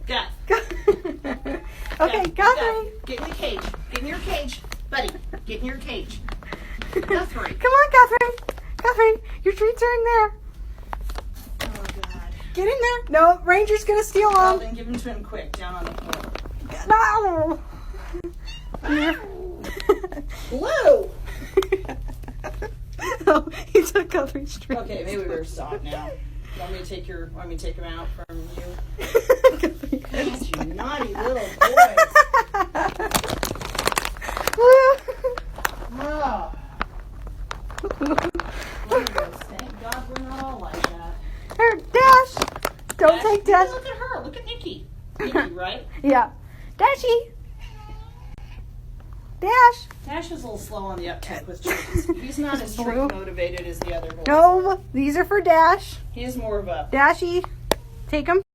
Got. Okay, Catherine. Get in the cage. Get in your cage, buddy. Get in your cage. Guthrie. Come on, Catherine. Catherine, your treats are in there. Oh God. Get in there. No, Ranger's gonna steal Well, them. then give him to him quick, down on the floor. No. Blue. Oh, he took Catherine's treats. Okay, maybe we better stop now. Want me to take him out from you? Catherine. You naughty little boys. Oh. Thank God we're not all like that. Her Dash. Don't take Dash. Look at her. Look at Nikki. Nikki, right? Yeah. Dashy. Dash. Dash is a little slow on the uptake with treats. He's not as treat motivated as the other boys. No, these are for Dash. He is more of a Dashy, take them.